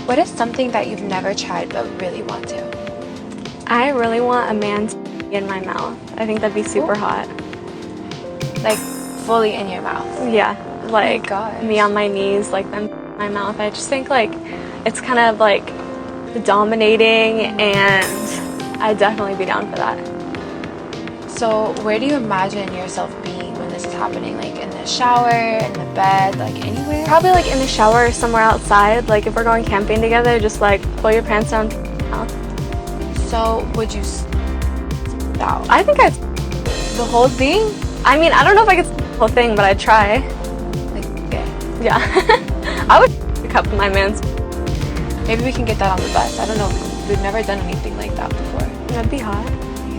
What is something that you've never tried but really want to? I really want a man to be in my mouth. I think that'd be super hot. Like, fully in your mouth? Yeah, like gosh. me on my knees, like them in my mouth. I just think like it's kind of like dominating, and I'd definitely be down for that. So where do you imagine yourself being when this is happening? Like in the shower, in the bed, like anywhere? Probably like in the shower or somewhere outside. Like if we're going camping together, just like pull your pants down. So would you out? I think I'd the whole thing. I mean, I don't know if I could the whole thing, but I'd try. Like, okay. Yeah. I would cup my man's. Maybe we can get that on the bus. I don't know. We've never done anything like that before. That'd be hot.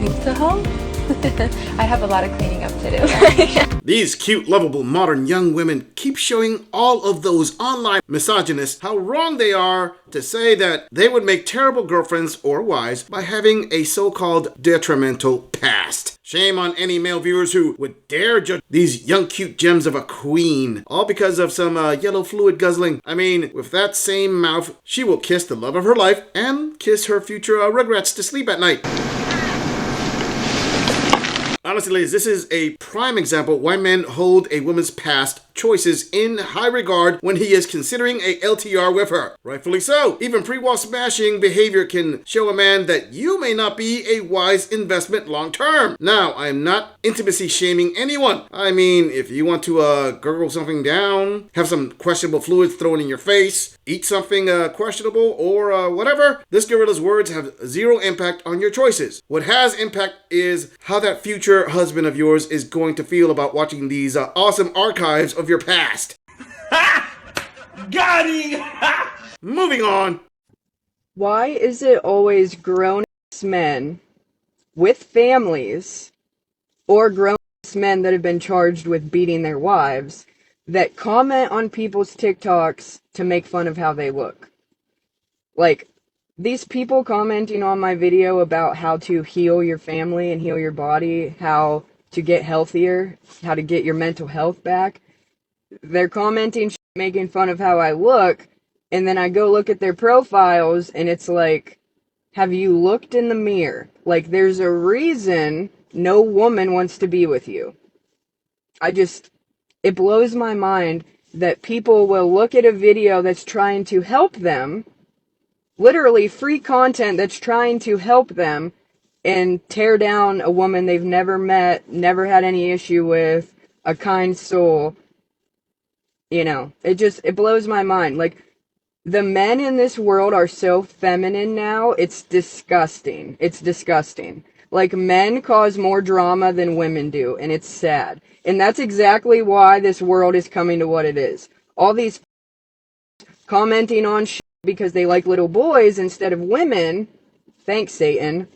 You think so? I'd have a lot of cleaning up to do. These cute, lovable, modern young women keep showing all of those online misogynists how wrong they are to say that they would make terrible girlfriends or wives by having a so-called detrimental past. Shame on any male viewers who would dare judge these young cute gems of a queen, all because of some yellow fluid guzzling. I mean, with that same mouth, she will kiss the love of her life and kiss her future rugrats to sleep at night. Honestly, ladies, this is a prime example why men hold a woman's past choices in high regard when he is considering a LTR with her. Rightfully so. Even pre-wall smashing behavior can show a man that you may not be a wise investment long term. Now, I am not intimacy shaming anyone. I mean, if you want to gurgle something down, have some questionable fluids thrown in your face, eat something questionable, or whatever, this gorilla's words have zero impact on your choices. What has impact is how that future husband of yours is going to feel about watching these awesome archives of your past. Got him! Moving on. Why is it always grown-ass men with families or grown-ass men that have been charged with beating their wives that comment on people's TikToks to make fun of how they look? Like, these people commenting on my video about how to heal your family and heal your body, how to get healthier, how to get your mental health back, they're commenting, making fun of how I look, and then I go look at their profiles, and it's like, have you looked in the mirror? Like, there's a reason no woman wants to be with you. It blows my mind that people will look at a video that's trying to help them, literally free content that's trying to help them, and tear down a woman they've never met, never had any issue with, a kind soul. You know, it blows my mind. Like, the men in this world are so feminine now, it's disgusting. It's disgusting. Like, men cause more drama than women do, and it's sad. And that's exactly why this world is coming to what it is. All these commenting on shit because they like little boys instead of women, thanks Satan,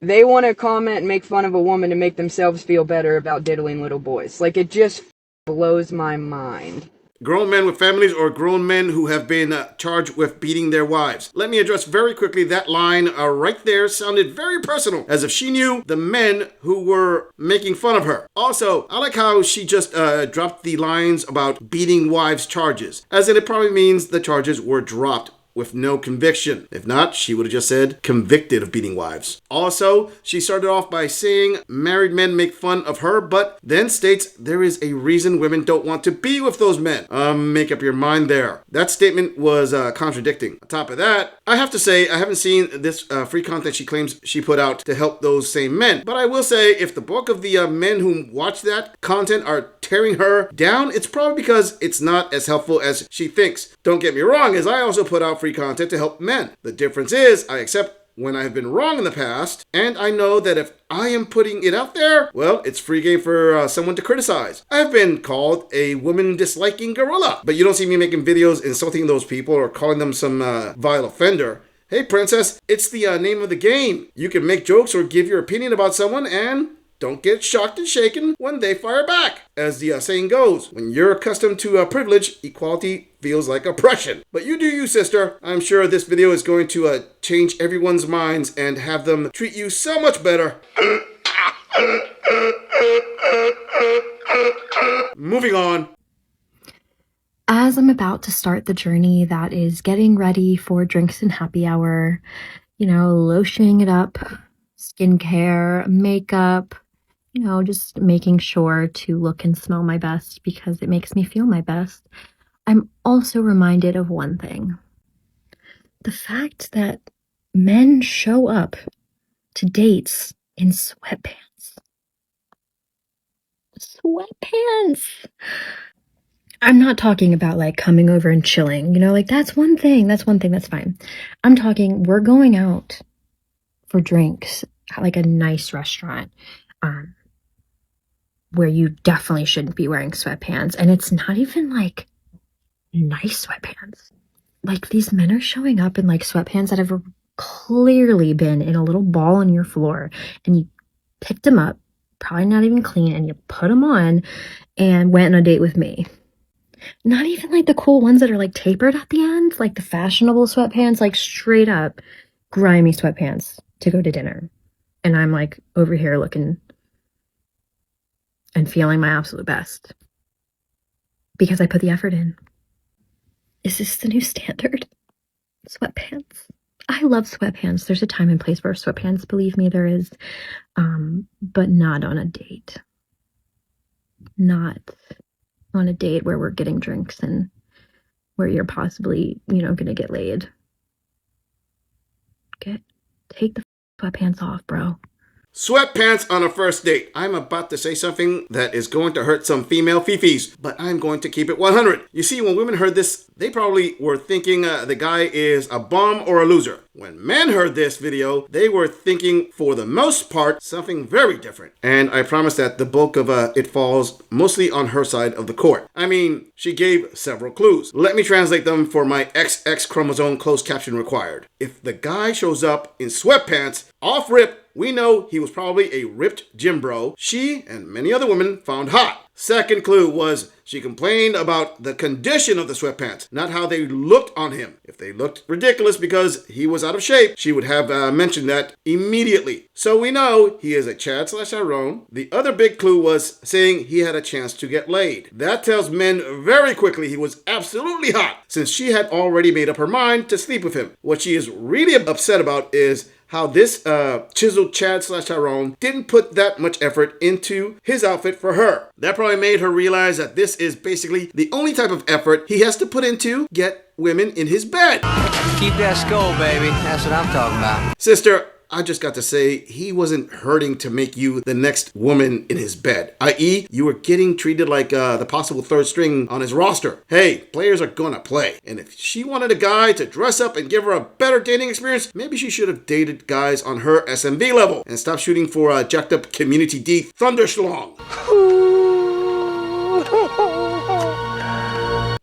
they want to comment and make fun of a woman to make themselves feel better about diddling little boys. Like, it just blows my mind. Grown men with families or grown men who have been charged with beating their wives. Let me address very quickly that line right there sounded very personal, as if she knew the men who were making fun of her. Also, I like how she just dropped the lines about beating wives charges, as in it probably means the charges were dropped with no conviction. If not, she would have just said convicted of beating wives. Also, she started off by saying married men make fun of her, but then states there is a reason women don't want to be with those men. Make up your mind there. That statement was contradicting. On top of that, I have to say I haven't seen this free content she claims she put out to help those same men. But I will say if the bulk of the men who watch that content are tearing her down, it's probably because it's not as helpful as she thinks. Don't get me wrong, as I also put out free content to help men. The difference is I accept when I have been wrong in the past, and I know that if I am putting it out there, well, it's free game for someone to criticize. I've been called a woman-disliking gorilla, but you don't see me making videos insulting those people or calling them some vile offender. Hey, princess, it's the name of the game. You can make jokes or give your opinion about someone and don't get shocked and shaken when they fire back. As the saying goes, when you're accustomed to privilege, equality feels like oppression. But you do you, sister. I'm sure this video is going to change everyone's minds and have them treat you so much better. Moving on. as I'm about to start the journey that is getting ready for drinks and happy hour, lotioning it up, skincare, makeup, just making sure to look and smell my best because it makes me feel my best, I'm also reminded of one thing. The fact that men show up to dates in sweatpants. Sweatpants! I'm not talking about like coming over and chilling, that's one thing, that's fine. I'm talking, we're going out for drinks at like a nice restaurant, where you definitely shouldn't be wearing sweatpants. And it's not even like nice sweatpants. Like these men are showing up in like sweatpants that have clearly been in a little ball on your floor, and you picked them up, probably not even clean, and you put them on and went on a date with me. Not even like the cool ones that are like tapered at the end, like the fashionable sweatpants, like straight up grimy sweatpants to go to dinner. And I'm like over here looking and feeling my absolute best because I put the effort in. Is this the new standard? Sweatpants. I love sweatpants. There's a time and place for sweatpants, believe me, there is. But not on a date. Not on a date where we're getting drinks and where you're possibly, gonna get laid. Take the sweatpants off, bro. Sweatpants on a first date. I'm about to say something that is going to hurt some female fifis, but I'm going to keep it 100. You see, when women heard this, they probably were thinking the guy is a bum or a loser. When men heard this video, they were thinking, for the most part, something very different. And I promise that the bulk of it falls mostly on her side of the court. I mean, she gave several clues. Let me translate them for my XX chromosome closed caption required. If the guy shows up in sweatpants, off rip, we know he was probably a ripped gym bro she and many other women found hot. Second clue was she complained about the condition of the sweatpants, not how they looked on him. If they looked ridiculous because he was out of shape, she would have mentioned that immediately. So we know he is a Chad/Aaron. The other big clue was saying he had a chance to get laid. That tells men very quickly he was absolutely hot, since she had already made up her mind to sleep with him. What she is really upset about is how this chiseled Chad/Aaron didn't put that much effort into his outfit for her. That probably made her realize that this is basically the only type of effort he has to put into get women in his bed. Keep that skull, baby. That's what I'm talking about. Sister, I just got to say, he wasn't hurting to make you the next woman in his bed, i.e., you were getting treated like the possible third string on his roster. Hey, players are gonna play. And if she wanted a guy to dress up and give her a better dating experience, maybe she should have dated guys on her SMV level and stop shooting for a jacked up Community D Thunderschlong.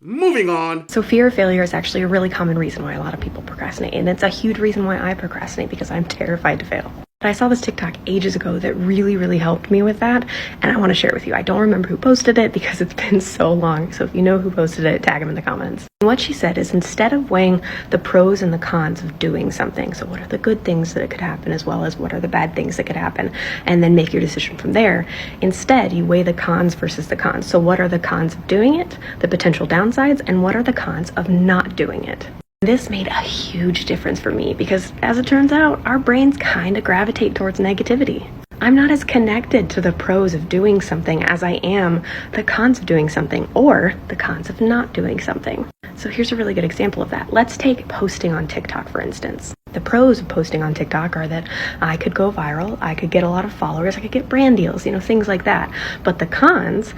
Moving on. So fear of failure is actually a really common reason why a lot of people procrastinate, and it's a huge reason why I procrastinate, because I'm terrified to fail. I saw this TikTok ages ago that really, really helped me with that, and I want to share it with you. I don't remember who posted it because it's been so long, so if you know who posted it, tag them in the comments. And what she said is, instead of weighing the pros and the cons of doing something, so what are the good things that could happen as well as what are the bad things that could happen, and then make your decision from there, instead you weigh the cons versus the cons. So what are the cons of doing it, the potential downsides, and what are the cons of not doing it? This made a huge difference for me because, as it turns out, our brains kind of gravitate towards negativity. I'm not as connected to the pros of doing something as I am the cons of doing something or the cons of not doing something. So here's a really good example of that. Let's take posting on TikTok, for instance. The pros of posting on TikTok are that I could go viral, I could get a lot of followers, I could get brand deals, things like that. But the cons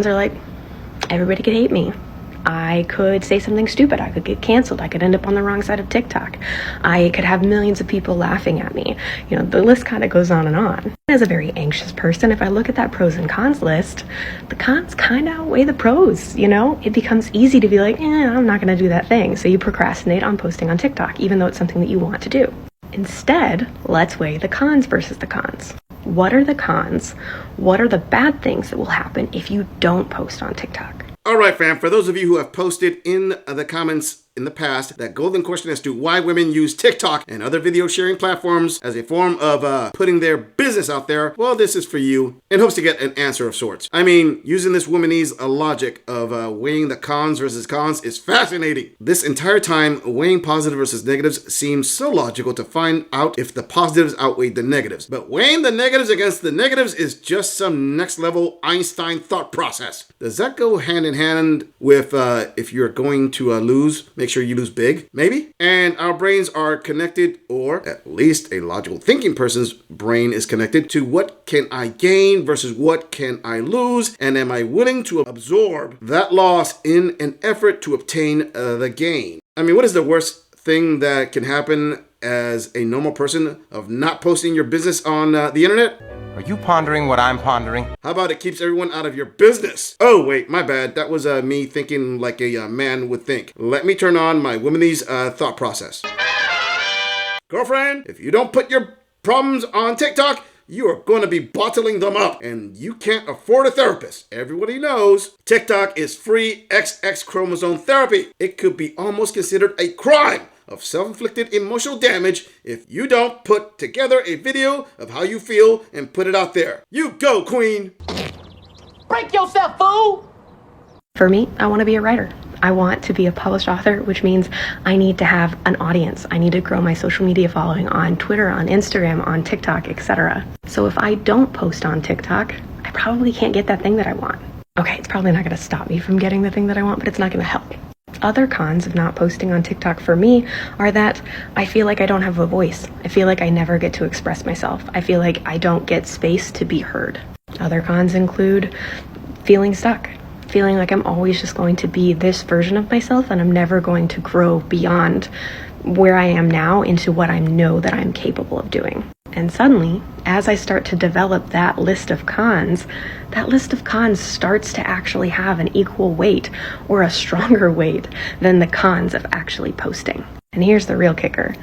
are like, everybody could hate me. I could say something stupid. I could get canceled. I could end up on the wrong side of TikTok. I could have millions of people laughing at me. The list kind of goes on and on. As a very anxious person, if I look at that pros and cons list, the cons kind of outweigh the pros, It becomes easy to be like, I'm not going to do that thing. So you procrastinate on posting on TikTok, even though it's something that you want to do. Instead, let's weigh the cons versus the cons. What are the cons? What are the bad things that will happen if you don't post on TikTok? All right, fam, for those of you who have posted in the comments in the past that golden question as to why women use TikTok and other video sharing platforms as a form of putting their business out there, well, this is for you in hopes to get an answer of sorts. I mean, using this womanese logic of weighing the cons versus cons is fascinating. This entire time, weighing positive versus negatives seems so logical to find out if the positives outweigh the negatives. But weighing the negatives against the negatives is just some next level Einstein thought process. Does that go hand in hand with if you're going to lose, make sure you lose big? Maybe? And our brains are connected, or at least a logical thinking person's brain is connected to what can I gain versus what can I lose, and am I willing to absorb that loss in an effort to obtain the gain? I mean, what is the worst thing that can happen as a normal person of not posting your business on the internet? Are you pondering what I'm pondering? How about it keeps everyone out of your business? Oh, wait, my bad. That was me thinking like a man would think. Let me turn on my womanese thought process. Girlfriend, if you don't put your problems on TikTok, you are going to be bottling them up, and you can't afford a therapist. Everybody knows TikTok is free XX chromosome therapy. It could be almost considered a crime of self-inflicted emotional damage if you don't put together a video of how you feel and put it out there. You go, queen! Break yourself, fool! For me, I want to be a writer. I want to be a published author, which means I need to have an audience. I need to grow my social media following on Twitter, on Instagram, on TikTok, etc. So if I don't post on TikTok, I probably can't get that thing that I want. Okay, it's probably not going to stop me from getting the thing that I want, but it's not going to help. Other cons of not posting on TikTok for me are that I feel like I don't have a voice. I feel like I never get to express myself. I feel like I don't get space to be heard. Other cons include feeling stuck. Feeling like I'm always just going to be this version of myself and I'm never going to grow beyond where I am now into what I know that I'm capable of doing. And suddenly, as I start to develop that list of cons starts to actually have an equal weight or a stronger weight than the cons of actually posting. And here's the real kicker.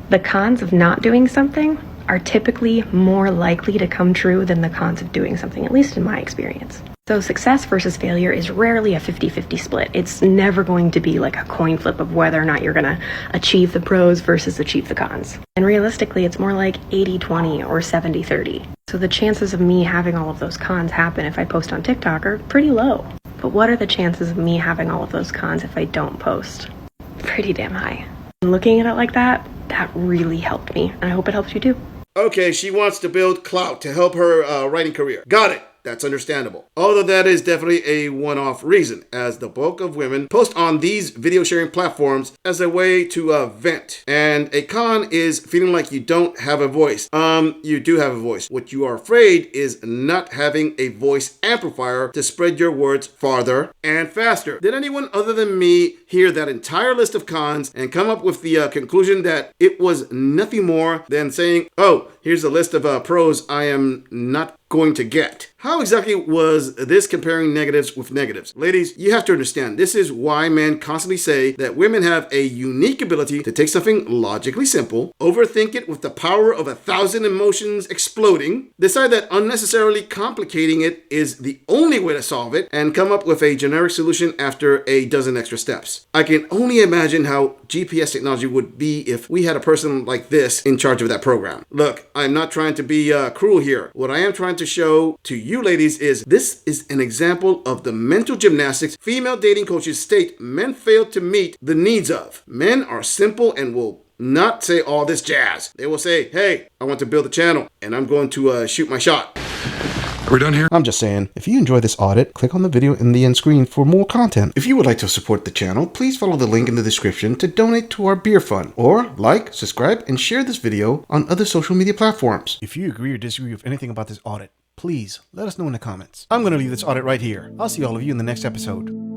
The cons of not doing something are typically more likely to come true than the cons of doing something, at least in my experience. So success versus failure is rarely a 50-50 split. It's never going to be like a coin flip of whether or not you're going to achieve the pros versus achieve the cons. And realistically, it's more like 80-20 or 70-30. So the chances of me having all of those cons happen if I post on TikTok are pretty low. But what are the chances of me having all of those cons if I don't post? Pretty damn high. And looking at it like that, that really helped me. And I hope it helps you too. Okay, she wants to build clout to help her writing career. Got it. That's understandable. Although that is definitely a one-off reason, as the bulk of women post on these video sharing platforms as a way to vent. And a con is feeling like you don't have a voice. You do have a voice. What you are afraid is not having a voice amplifier to spread your words farther and faster. Did anyone other than me hear that entire list of cons and come up with the conclusion that it was nothing more than saying, oh, here's a list of pros I am not going to get? How exactly was this comparing negatives with negatives? Ladies, you have to understand, this is why men constantly say that women have a unique ability to take something logically simple, overthink it with the power of 1,000 emotions exploding, decide that unnecessarily complicating it is the only way to solve it, and come up with a generic solution after a dozen extra steps. I can only imagine how GPS technology would be if we had a person like this in charge of that program. Look, I'm not trying to be cruel here. What I am trying to show to you ladies is this is an example of the mental gymnastics female dating coaches state men fail to meet the needs of. Men are simple and will not say all this jazz. They will say, hey, I want to build a channel and I'm going to shoot my shot. Are we done here? I'm just saying, if you enjoy this audit, click on the video in the end screen for more content. If you would like to support the channel, please follow the link in the description to donate to our beer fund, or like, subscribe, and share this video on other social media platforms. If you agree or disagree with anything about this audit, please let us know in the comments. I'm going to leave this audit right here. I'll see all of you in the next episode.